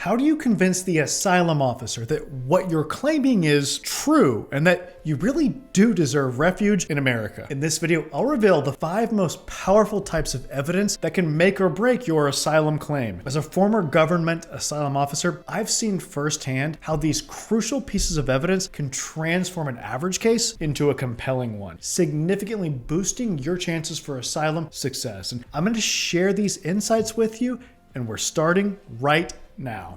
How do you convince the asylum officer that what you're claiming is true and that you really do deserve refuge in America? In this video, I'll reveal the 5 most powerful types of evidence that can make or break your asylum claim. As a former government asylum officer, I've seen firsthand how these crucial pieces of evidence can transform an average case into a compelling one, significantly boosting your chances for asylum success. And I'm going to share these insights with you, and we're starting right now.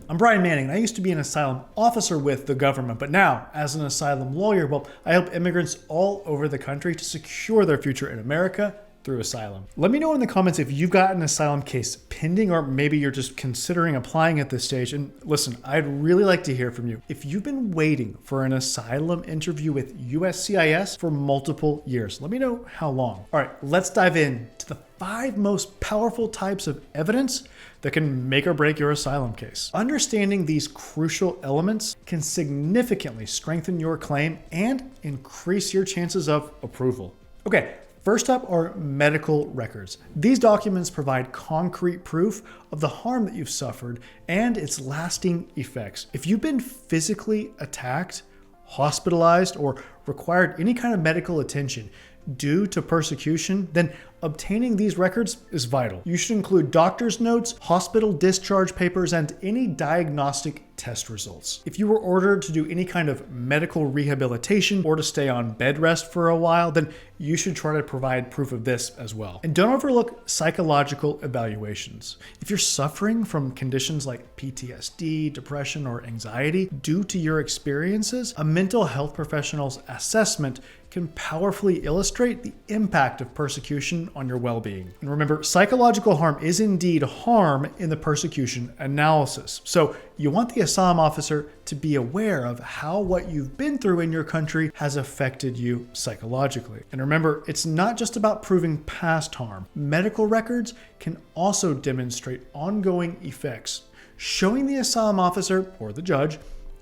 I'm Brian Manning, and I used to be an asylum officer with the government, but now, as an asylum lawyer, well, I help immigrants all over the country to secure their future in America through asylum. Let me know in the comments if you've got an asylum case pending, or maybe you're just considering applying at this stage. And listen, I'd really like to hear from you. If you've been waiting for an asylum interview with USCIS for multiple years, let me know how long. All right, let's dive in to the 5 most powerful types of evidence that can make or break your asylum case. Understanding these crucial elements can significantly strengthen your claim and increase your chances of approval. Okay. First up are medical records. These documents provide concrete proof of the harm that you've suffered and its lasting effects. If you've been physically attacked, hospitalized, or required any kind of medical attention due to persecution, then obtaining these records is vital. You should include doctor's notes, hospital discharge papers, and any diagnostic test results. If you were ordered to do any kind of medical rehabilitation or to stay on bed rest for a while, then you should try to provide proof of this as well. And don't overlook psychological evaluations. If you're suffering from conditions like PTSD, depression, or anxiety due to your experiences, a mental health professional's assessment can powerfully illustrate the impact of persecution on your well-being. And remember, psychological harm is indeed harm in the persecution analysis. So you want the asylum officer to be aware of how what you've been through in your country has affected you psychologically. And remember, it's not just about proving past harm. Medical records can also demonstrate ongoing effects, showing the asylum officer or the judge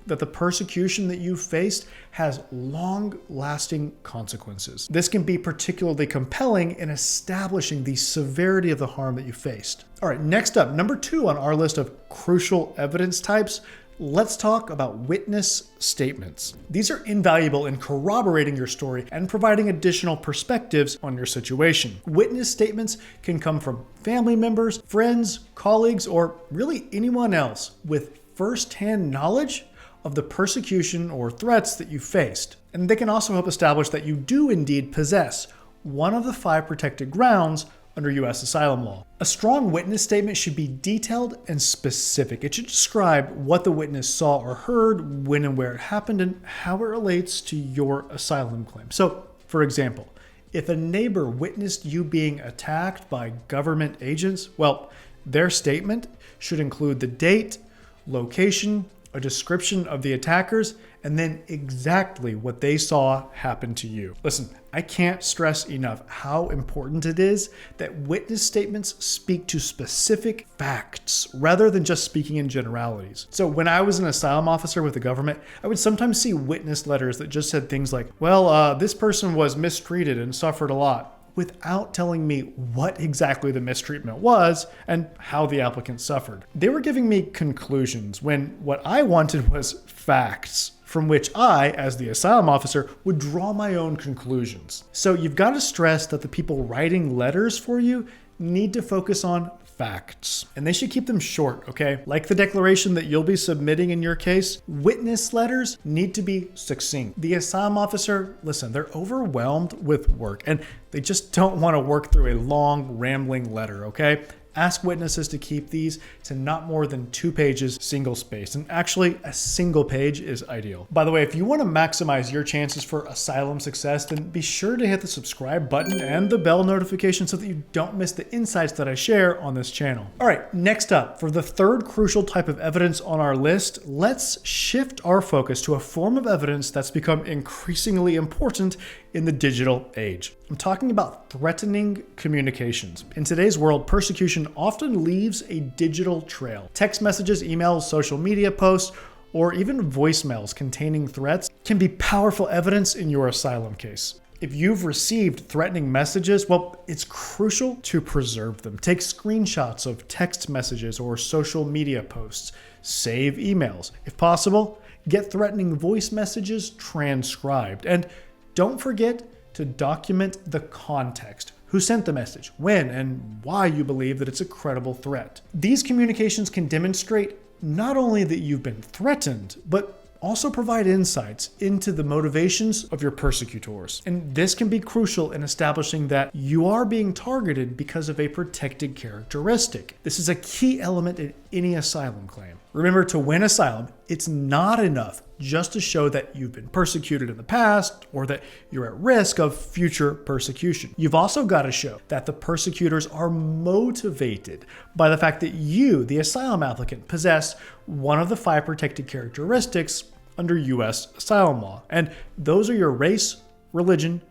that the persecution that you faced has long-lasting consequences. This can be particularly compelling in establishing the severity of the harm that you faced. All right, next up, number 2 on our list of crucial evidence types, let's talk about witness statements. These are invaluable in corroborating your story and providing additional perspectives on your situation. Witness statements can come from family members, friends, colleagues, or really anyone else with first-hand knowledge of the persecution or threats that you faced. And they can also help establish that you do indeed possess one of the 5 protected grounds under U.S. asylum law. A strong witness statement should be detailed and specific. It should describe what the witness saw or heard, when and where it happened, and how it relates to your asylum claim. So, for example, if a neighbor witnessed you being attacked by government agents, well, their statement should include the date, location, a description of the attackers, and then exactly what they saw happen to you. Listen, I can't stress enough how important it is that witness statements speak to specific facts rather than just speaking in generalities. So when I was an asylum officer with the government, I would sometimes see witness letters that just said things like, well, this person was mistreated and suffered a lot, without telling me what exactly the mistreatment was and how the applicant suffered. They were giving me conclusions when what I wanted was facts, from which I, as the asylum officer, would draw my own conclusions. So you've got to stress that the people writing letters for you need to focus on facts. And they should keep them short, okay? Like the declaration that you'll be submitting in your case, witness letters need to be succinct. The asylum officer, listen, they're overwhelmed with work and they just don't want to work through a long, rambling letter, okay? Ask witnesses to keep these to not more than 2 pages, single spaced. And actually, a single page is ideal. By the way, if you want to maximize your chances for asylum success, then be sure to hit the subscribe button and the bell notification so that you don't miss the insights that I share on this channel. All right, next up, for the 3rd crucial type of evidence on our list, let's shift our focus to a form of evidence that's become increasingly important in the digital age. I'm talking about threatening communications. In today's world, persecution often leaves a digital trail. Text messages, emails, social media posts, or even voicemails containing threats can be powerful evidence in your asylum case. If you've received threatening messages, well, it's crucial to preserve them. Take screenshots of text messages or social media posts. Save emails. If possible, get threatening voice messages transcribed. And don't forget to document the context. Who sent the message, when, and why you believe that it's a credible threat. These communications can demonstrate not only that you've been threatened, but also provide insights into the motivations of your persecutors. And this can be crucial in establishing that you are being targeted because of a protected characteristic. This is a key element in any asylum claim. Remember, to win asylum, it's not enough just to show that you've been persecuted in the past or that you're at risk of future persecution. You've also got to show that the persecutors are motivated by the fact that you, the asylum applicant, possess one of the 5 protected characteristics under U.S. asylum law. And those are your race, religion,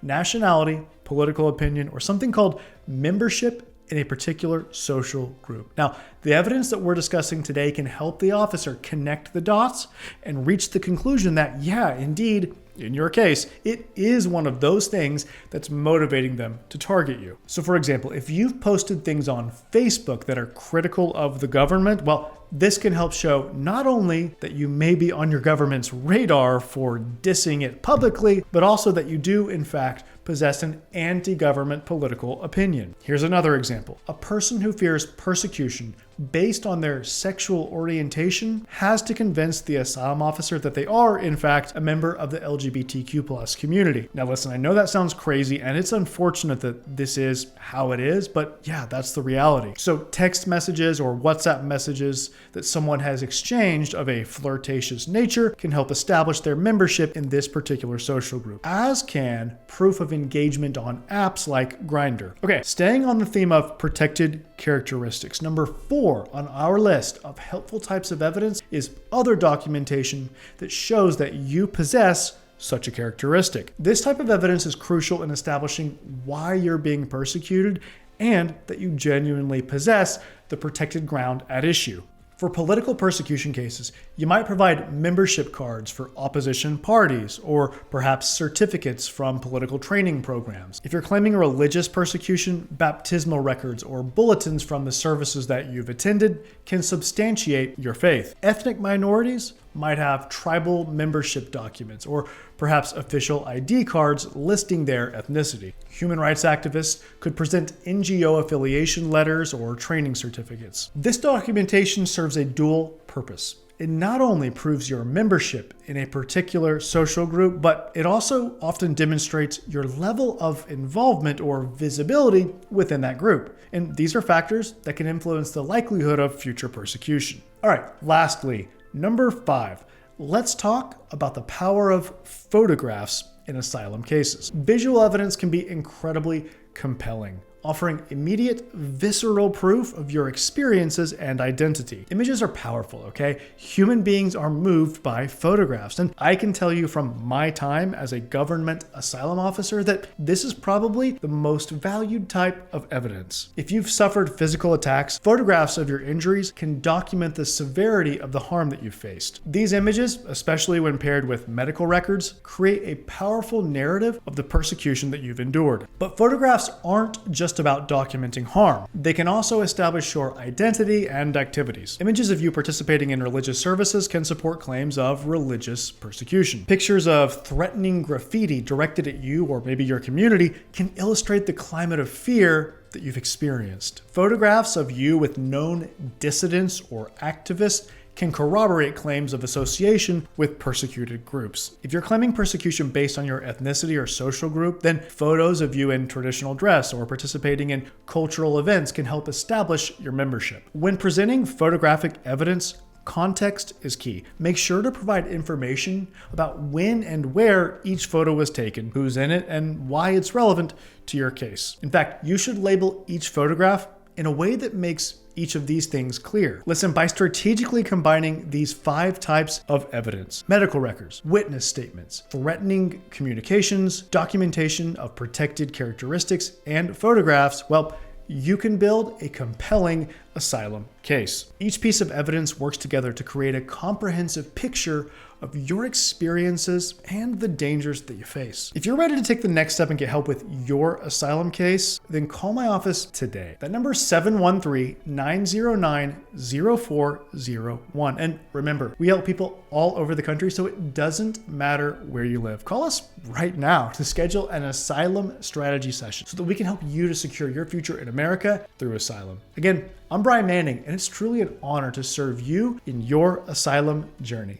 nationality, political opinion, or something called membership in a particular social group. Now, the evidence that we're discussing today can help the officer connect the dots and reach the conclusion that, yeah, indeed, in your case, it is one of those things that's motivating them to target you. So for example, if you've posted things on Facebook that are critical of the government, well, this can help show not only that you may be on your government's radar for dissing it publicly, but also that you do, in fact, possess an anti-government political opinion. Here's another example. A person who fears persecution based on their sexual orientation has to convince the asylum officer that they are, in fact, a member of the LGBTQ+ community. Now listen, I know that sounds crazy, and it's unfortunate that this is how it is, but yeah, that's the reality. So text messages or WhatsApp messages that someone has exchanged of a flirtatious nature can help establish their membership in this particular social group, as can proof of engagement on apps like Grindr. Okay, staying on the theme of protected characteristics, number 4 on our list of helpful types of evidence is other documentation that shows that you possess such a characteristic. This type of evidence is crucial in establishing why you're being persecuted and that you genuinely possess the protected ground at issue. For political persecution cases, you might provide membership cards for opposition parties or perhaps certificates from political training programs. If you're claiming religious persecution, baptismal records or bulletins from the services that you've attended can substantiate your faith. Ethnic minorities might have tribal membership documents or perhaps official ID cards listing their ethnicity. Human rights activists could present NGO affiliation letters or training certificates. This documentation serves a dual purpose. It not only proves your membership in a particular social group, but it also often demonstrates your level of involvement or visibility within that group. And these are factors that can influence the likelihood of future persecution. All right, lastly, number 5, let's talk about the power of photographs in asylum cases. Visual evidence can be incredibly compelling, offering immediate, visceral proof of your experiences and identity. Images are powerful, okay? Human beings are moved by photographs, and I can tell you from my time as a government asylum officer that this is probably the most valued type of evidence. If you've suffered physical attacks, photographs of your injuries can document the severity of the harm that you've faced. These images, especially when paired with medical records, create a powerful narrative of the persecution that you've endured. But photographs aren't just about documenting harm. They can also establish your identity and activities. Images of you participating in religious services can support claims of religious persecution. Pictures of threatening graffiti directed at you or maybe your community can illustrate the climate of fear that you've experienced. Photographs of you with known dissidents or activists can corroborate claims of association with persecuted groups. If you're claiming persecution based on your ethnicity or social group, then photos of you in traditional dress or participating in cultural events can help establish your membership. When presenting photographic evidence, context is key. Make sure to provide information about when and where each photo was taken, who's in it, and why it's relevant to your case. In fact, you should label each photograph in a way that makes each of these things clear. Listen, by strategically combining these 5 types of evidence: medical records, witness statements, threatening communications, documentation of protected characteristics, and photographs, well, you can build a compelling asylum case. Each piece of evidence works together to create a comprehensive picture of your experiences and the dangers that you face. If you're ready to take the next step and get help with your asylum case, then call my office today. That number is 713-909-0401. And remember, we help people all over the country, so it doesn't matter where you live. Call us right now to schedule an asylum strategy session so that we can help you to secure your future in America through asylum. Again, I'm Brian Manning, and it's truly an honor to serve you in your asylum journey.